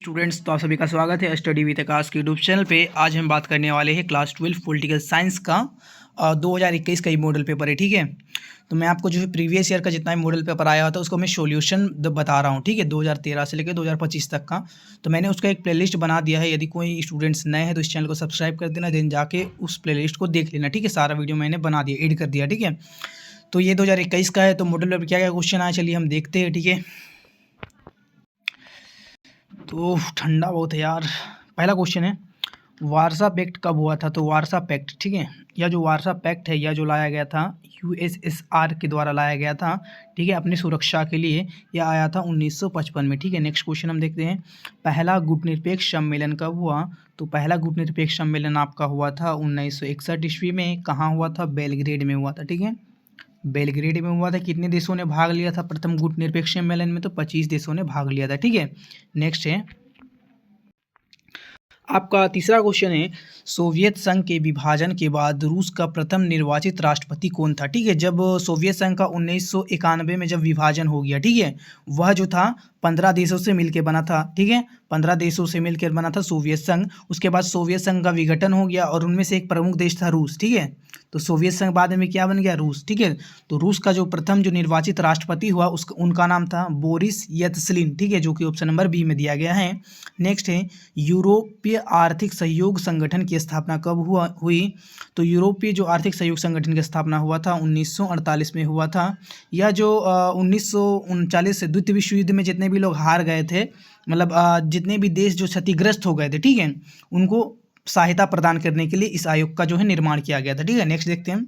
Students, तो आप सभी का स्वागत है स्टडी विद आकाश के यूट्यूब चैनल पे। आज हम बात करने वाले हैं क्लास 12 पॉलिटिकल साइंस का 2021 का ही मॉडल पेपर है। ठीक है, तो मैं आपको जो है प्रीवियस ईयर का जितना भी मॉडल पेपर आया था उसको मैं सॉल्यूशन बता रहा हूँ। ठीक है, 2013 से लेकर 2025 तक का। तो मैंने उसका एक प्लेलिस्ट बना दिया है। यदि कोई स्टूडेंट्स नए हैं तो इस चैनल को सब्सक्राइब कर देना, देन जाके उस प्लेलिस्ट को देख लेना। ठीक है, सारा वीडियो मैंने बना दिया, एड कर दिया। ठीक है, तो ये 2021 का है। तो मॉडल पेपर क्या क्या क्वेश्चन आया, चलिए हम देखते हैं। ठीक है, तो ठंडा बहुत है यार। पहला क्वेश्चन है, वारसा पैक्ट कब हुआ था? तो वारसा पैक्ट, ठीक है, यह जो वारसा पैक्ट है, यह जो लाया गया था यूएसएसआर के द्वारा लाया गया था। ठीक है, अपनी सुरक्षा के लिए यह आया था 1955 में। ठीक है, नेक्स्ट क्वेश्चन हम देखते हैं, पहला गुटनिरपेक्ष सम्मेलन कब हुआ? तो पहला गुटनिरपेक्ष सम्मेलन आपका हुआ था 1961 ईस्वी में। कहाँ हुआ था? बेलग्रेड में हुआ था। ठीक है, बेलग्रेड में हुआ था। कितने देशों ने भाग लिया था प्रथम गुटनिरपेक्ष सम्मेलन में? तो 25 देशों ने भाग लिया था। ठीक है, नेक्स्ट है आपका तीसरा क्वेश्चन है, सोवियत संघ के विभाजन के बाद रूस का प्रथम निर्वाचित राष्ट्रपति कौन था? ठीक है, जब सोवियत संघ का 1991 में जब विभाजन हो गया, ठीक है, वह जो था 15 देशों से मिलकर बना था। ठीक है, 15 देशों से मिलकर बना था सोवियत संघ। उसके बाद सोवियत संघ का विघटन हो गया और उनमें से एक प्रमुख देश था रूस। ठीक है, तो सोवियत संघ बाद में क्या बन गया? रूस। ठीक है, तो रूस का जो प्रथम जो निर्वाचित राष्ट्रपति हुआ उसका उनका नाम था बोरिस येल्त्सिन। ठीक है, जो कि ऑप्शन नंबर बी में दिया गया है। नेक्स्ट है, यूरोपीय आर्थिक सहयोग संगठन की स्थापना कब हुई? तो यूरोपीय जो आर्थिक सहयोग संगठन की स्थापना हुआ था 1948 में हुआ था। यह जो 1939 से द्वितीय विश्व युद्ध में जितने भी लोग हार गए थे, मतलब जितने भी देश जो क्षतिग्रस्त हो गए थे, ठीक है, उनको सहायता प्रदान करने के लिए इस आयोग का जो है निर्माण किया गया था। ठीक है, नेक्स्ट देखते हैं,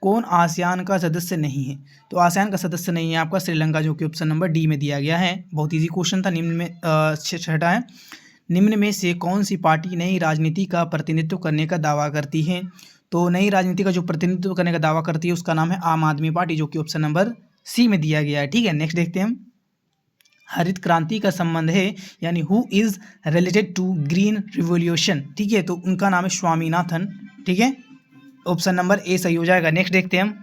कौन आसियान का सदस्य नहीं है? तो आसियान का सदस्य नहीं है आपका श्रीलंका, जो कि ऑप्शन नंबर डी में दिया गया है। बहुत इजी क्वेश्चन था। निम्न में छठा है, निम्न में से कौन सी पार्टी नई राजनीति का प्रतिनिधित्व करने का दावा करती है? तो नई राजनीति का जो प्रतिनिधित्व करने का दावा करती है उसका नाम है आम आदमी पार्टी, जो कि ऑप्शन नंबर सी में दिया गया है। ठीक है, नेक्स्ट देखते हैं, हरित क्रांति का संबंध है, यानी who is related to green revolution? ठीक है, तो उनका नाम है स्वामीनाथन। ठीक है, ऑप्शन नंबर ए सही हो जाएगा। नेक्स्ट देखते हैं हम,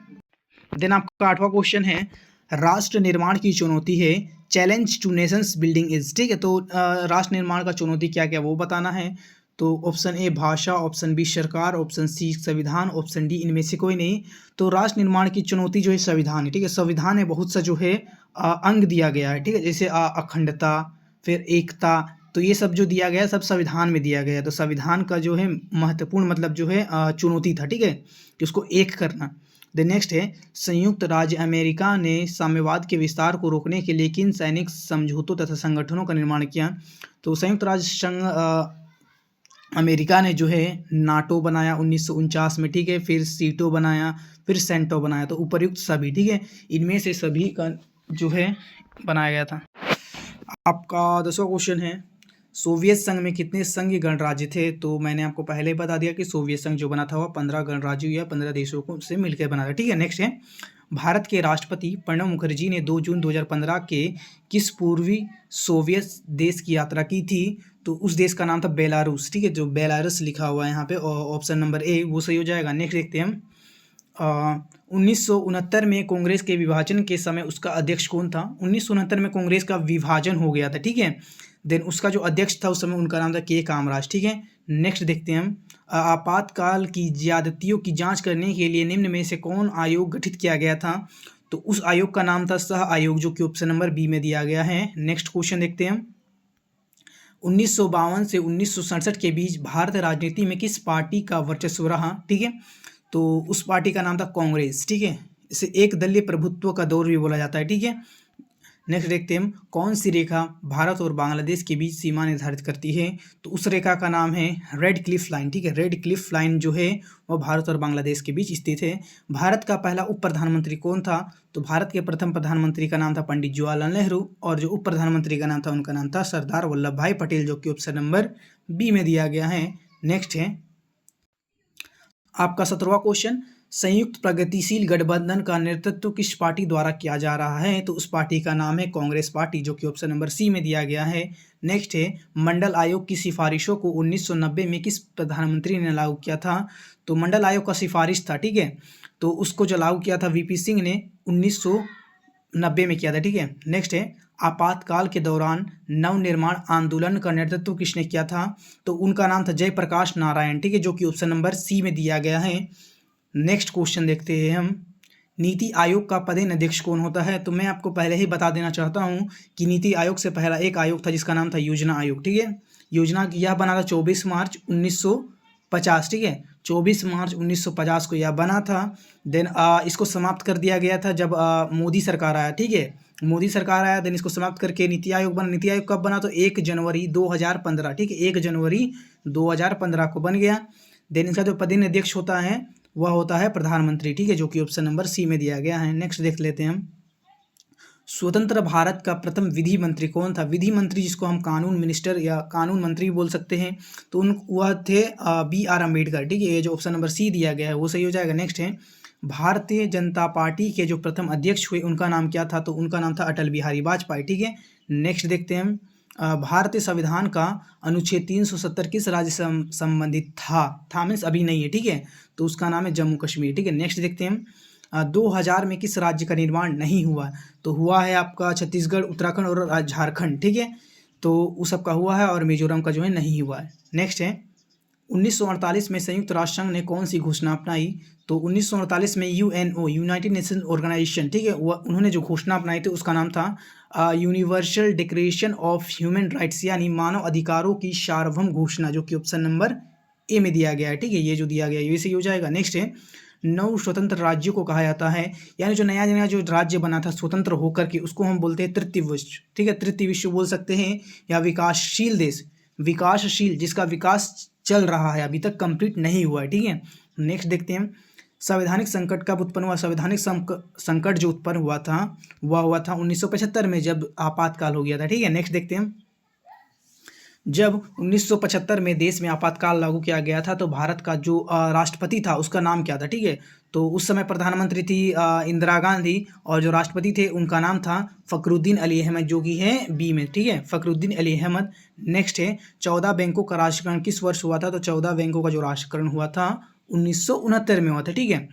देन आपका आठवां क्वेश्चन है, राष्ट्र निर्माण की चुनौती है, challenge two nations building is. ठीक है, तो राष्ट्र निर्माण का चुनौती क्या क्या वो बताना है। तो ऑप्शन ए भाषा, ऑप्शन बी सरकार, ऑप्शन सी संविधान, ऑप्शन डी इनमें से कोई नहीं। तो राष्ट्र निर्माण की चुनौती जो है संविधान है। ठीक है, संविधान में बहुत सा जो है अंग दिया गया है। ठीक है, जैसे अखंडता, फिर एकता, तो ये सब जो दिया गया है सब संविधान में दिया गया है। तो संविधान का जो है महत्वपूर्ण मतलब जो है चुनौती था। ठीक है, कि उसको एक करना। द नेक्स्ट है, संयुक्त राज्य अमेरिका ने साम्यवाद के विस्तार को रोकने के लिए किन सैनिक समझौतों तथा संगठनों का निर्माण किया? तो संयुक्त राज्य संघ अमेरिका ने जो है नाटो बनाया 1949 में। ठीक है, फिर सीटो बनाया, फिर सेंटो बनाया। तो उपर्युक्त सभी, ठीक है, इनमें से सभी का जो है बनाया गया था। आपका 10वां क्वेश्चन है, सोवियत संघ में कितने संघीय गणराज्य थे? तो मैंने आपको पहले ही बता दिया कि सोवियत संघ जो बना था वह 15 गणराज्यों या 15 देशों को से मिलकर बना था। ठीक है, नेक्स्ट है, भारत के राष्ट्रपति प्रणब मुखर्जी ने 2 जून 2015 के किस पूर्वी सोवियत देश की यात्रा की थी? तो उस देश का नाम था बेलारूस। ठीक है, जो बेलारूस लिखा हुआ है यहाँ पे, ऑप्शन नंबर ए वो सही हो जाएगा। नेक्स्ट देखते हैं हम, 1969 में कांग्रेस के विभाजन के समय उसका अध्यक्ष कौन था? 1969 में कांग्रेस का विभाजन हो गया था। ठीक है, देन उसका जो अध्यक्ष था उस समय उनका नाम था के कामराज। ठीक है, नेक्स्ट देखते हैं हम, आपातकाल की ज्यादतियों की जांच करने के लिए निम्न में से कौन आयोग गठित किया गया था? तो उस आयोग का नाम था सह आयोग, जो कि ऑप्शन नंबर बी में दिया गया है। नेक्स्ट क्वेश्चन देखते हैं हम, 1952 से 1967 के बीच भारत राजनीति में किस पार्टी का वर्चस्व रहा? ठीक है, तो उस पार्टी का नाम था कांग्रेस। ठीक है, इसे एक दलीय प्रभुत्व का दौर भी बोला जाता है। ठीक है, नेक्स्ट देखते हैं हम, कौन सी रेखा भारत और बांग्लादेश के बीच सीमा निर्धारित करती है? तो उस रेखा का नाम है रेड क्लिफ लाइन। ठीक है, रेड क्लिफ लाइन जो है वह भारत और बांग्लादेश के बीच स्थित है। भारत का पहला उप प्रधानमंत्री कौन था? तो भारत के प्रथम प्रधानमंत्री का नाम था पंडित जवाहरलाल नेहरू, और जो उप प्रधानमंत्री का नाम था उनका नाम था सरदार वल्लभ भाई पटेल, जो कि ऑप्शन नंबर बी में दिया गया है। नेक्स्ट है आपका 17वां क्वेश्चन, संयुक्त प्रगतिशील गठबंधन का नेतृत्व किस पार्टी द्वारा किया जा रहा है? तो उस पार्टी का नाम है कांग्रेस पार्टी, जो कि ऑप्शन नंबर सी में दिया गया है। नेक्स्ट है, मंडल आयोग की सिफारिशों को 1990 में किस प्रधानमंत्री ने लागू किया था? तो मंडल आयोग का सिफारिश था। ठीक है, तो उसको जो लागू किया था वीपी सिंह ने 1990 में किया था। ठीक है, नेक्स्ट है, आपातकाल के दौरान नवनिर्माण आंदोलन का नेतृत्व किसने किया था? तो उनका नाम था जयप्रकाश नारायण, ठीक है, जो कि ऑप्शन नंबर सी में दिया गया है। नेक्स्ट क्वेश्चन देखते हैं हम, नीति आयोग का पदेन अध्यक्ष कौन होता है? तो मैं आपको पहले ही बता देना चाहता हूँ कि नीति आयोग से पहला एक आयोग था जिसका नाम था योजना आयोग, ठीक है। योजना यह बना था 24 मार्च 1950, ठीक है, 24 मार्च 1950 को यह बना था। देन इसको समाप्त कर दिया गया था जब मोदी सरकार आया, ठीक है, मोदी सरकार आया, देन इसको समाप्त करके नीति आयोग बना। नीति आयोग कब बना? तो 1 जनवरी 2015, ठीक है, 1 जनवरी 2015 को बन गया। देन इसका जो पदेन अध्यक्ष होता है वह होता है प्रधानमंत्री, ठीक है, जो कि ऑप्शन नंबर सी में दिया गया है। नेक्स्ट देख लेते हैं हम, स्वतंत्र भारत का प्रथम विधि मंत्री कौन था? विधि मंत्री जिसको हम कानून मिनिस्टर या कानून मंत्री बोल सकते हैं, तो वह थे BR अम्बेडकर, ठीक है, ये जो ऑप्शन नंबर सी दिया गया है वो सही हो जाएगा। नेक्स्ट है, भारतीय जनता पार्टी के जो प्रथम अध्यक्ष हुए उनका नाम क्या था? तो उनका नाम था अटल बिहारी वाजपेयी, ठीक है। नेक्स्ट देखते हैं हम, भारतीय संविधान का अनुच्छेद 370 किस राज्य से संबंधित था मीन्स अभी नहीं है, ठीक है, तो उसका नाम है जम्मू कश्मीर, ठीक है। नेक्स्ट देखते हैं हम, 2000 में किस राज्य का निर्माण नहीं हुआ? तो हुआ है आपका छत्तीसगढ़, उत्तराखंड और झारखंड, ठीक है, तो उस सब का हुआ है और मिजोरम का जो है नहीं हुआ है। नेक्स्ट है, 1948 में संयुक्त राष्ट्र संघ ने कौन सी घोषणा अपनाई? तो 1948 में UNO, यूनाइटेड नेशन ऑर्गेनाइजेशन, ठीक है, उन्होंने जो घोषणा अपनाई थी उसका नाम था universal declaration of human rights, यानी मानव अधिकारों की सार्वभौम घोषणा, जो कि ऑप्शन नंबर ए में दिया गया है, ठीक है, ये जो दिया गया है ये सही हो जाएगा। नेक्स्ट है, 9 स्वतंत्र राज्यों को कहा जाता है, यानी जो नया नया जो राज्य बना था स्वतंत्र होकर के उसको हम बोलते हैं तृतीय विश्व, ठीक है, तृतीय विश्व बोल सकते हैं या विकासशील देश, विकासशील जिसका विकास चल रहा है अभी तक कंप्लीट नहीं हुआ है, ठीक है। नेक्स्ट देखते हैं, संवैधानिक संकट कब उत्पन्न हुआ? संवैधानिक संकट जो उत्पन्न हुआ था वह हुआ था 1975 में जब आपातकाल हो गया था, ठीक है। नेक्स्ट देखते हैं, जब 1975 में देश में आपातकाल लागू किया गया था तो भारत का जो राष्ट्रपति था उसका नाम क्या था? ठीक है, तो उस समय प्रधानमंत्री थी इंदिरा गांधी और जो राष्ट्रपति थे उनका नाम था फखरुद्दीन अली अहमद, जो कि है बी में, ठीक है, फखरुद्दीन अली अहमद। नेक्स्ट है, 14 बैंकों का राष्ट्रीयकरण किस वर्ष हुआ था? तो 14 बैंकों का जो राष्ट्रीयकरण हुआ था 1969 में हुआ था, ठीक है।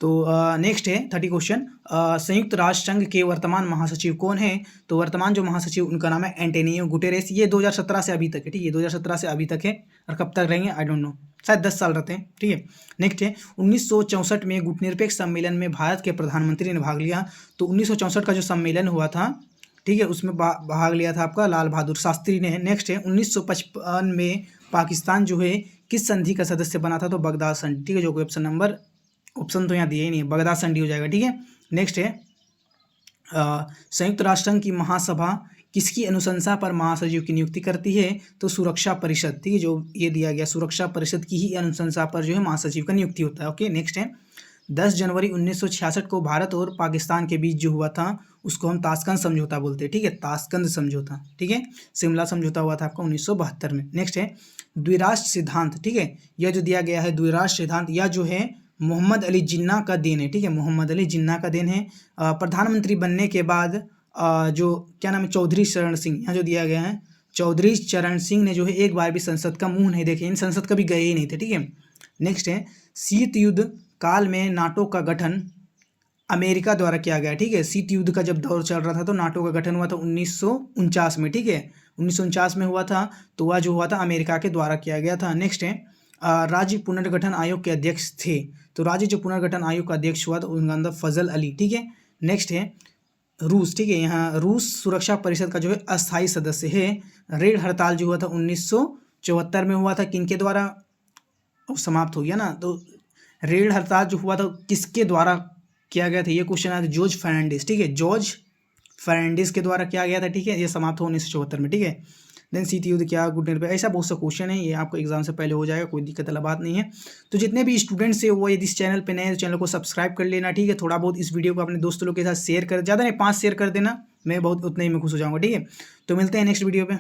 तो नेक्स्ट है 30 क्वेश्चन, संयुक्त राष्ट्र संघ के वर्तमान महासचिव कौन है? तो वर्तमान जो महासचिव उनका नाम है एंटोनियो गुटेरेस। ये 2017 से अभी तक है, ठीक है, 2017 से अभी तक है और कब तक रहेंगे आई डोंट नो, शायद 10 साल रहते हैं, ठीक है। नेक्स्ट है, 1964 में गुटनिरपेक्ष सम्मेलन में भारत के प्रधानमंत्री ने भाग लिया। तो 1964 का जो सम्मेलन हुआ था, ठीक है, उसमें भाग लिया था आपका लाल बहादुर शास्त्री ने। नेक्स्ट है, 1955 में पाकिस्तान जो है किस संधि का सदस्य बना था? तो बगदाद संधि, ठीक है, जो कि ऑप्शन तो यहाँ दिए ही नहीं है, बगदाद संधि हो जाएगा, ठीक है। नेक्स्ट है, संयुक्त राष्ट्र संघ की महासभा किसकी अनुशंसा पर महासचिव की नियुक्ति करती है? तो सुरक्षा परिषद, ठीक है, जो ये दिया गया सुरक्षा परिषद की ही अनुशंसा पर जो है महासचिव का नियुक्ति होता है। ओके, नेक्स्ट है, 10 जनवरी 1966 को भारत और पाकिस्तान के बीच जो हुआ था उसको हम ताशकंद समझौता बोलते हैं, ठीक है, ताशकंद समझौता, ठीक है, शिमला समझौता हुआ था आपका 1972 में। नेक्स्ट है, द्विराष्ट्र सिद्धांत, ठीक है, यह जो दिया गया है द्विराष्ट्र सिद्धांत, यह जो है मोहम्मद अली जिन्ना का देन है, ठीक है, मोहम्मद अली जिन्ना का देन है। प्रधानमंत्री बनने के बाद जो क्या नाम है, चौधरी चरण सिंह, यहाँ जो दिया गया है चौधरी चरण सिंह ने जो है एक बार भी संसद का मुंह नहीं देखे, इन संसद कभी गए ही नहीं थे, ठीक है। नेक्स्ट है, शीत युद्ध काल में नाटो का गठन अमेरिका द्वारा किया गया, ठीक है, शीत युद्ध का जब दौर चल रहा था तो नाटो का गठन हुआ था 1949 में, ठीक है, 1949 में हुआ था, तो वह जो हुआ था अमेरिका के द्वारा किया गया था। नेक्स्ट है, राज्य पुनर्गठन आयोग के अध्यक्ष थे, तो राज्य जो पुनर्गठन आयोग का अध्यक्ष हुआ तो उनका अंदर फजल अली, ठीक है। नेक्स्ट है, रूस, ठीक है, यहाँ रूस सुरक्षा परिषद का जो है अस्थायी सदस्य है। रेड हड़ताल जो हुआ था 1974 में हुआ था, किनके द्वारा समाप्त हो गया ना, तो रेड हड़ताल जो हुआ था किसके द्वारा किया गया था, ये क्वेश्चन आया था जॉर्ज फर्नांडिस, ठीक है, जॉर्ज फर्नांडिस के द्वारा किया गया था, ठीक है, ये समाप्त हो 1974 में, ठीक है। देन शीत युद्ध क्या, गुड नाइट, ऐसा बहुत सा क्वेश्चन है, ये आपको एग्जाम से पहले हो जाएगा, कोई दिक्कत वाला बात नहीं है। तो जितने भी स्टूडेंट्स है वो यदि इस चैनल पे नए हैं तो चैनल को सब्सक्राइब कर लेना, ठीक है, थोड़ा बहुत इस वीडियो को अपने दोस्तों लोग के साथ शेयर कर, ज़्यादा नहीं 5 शेयर कर देना, मैं बहुत उतने ही में खुश हो जाऊँगा, ठीक है। तो मिलते हैं नेक्स्ट वीडियो पे।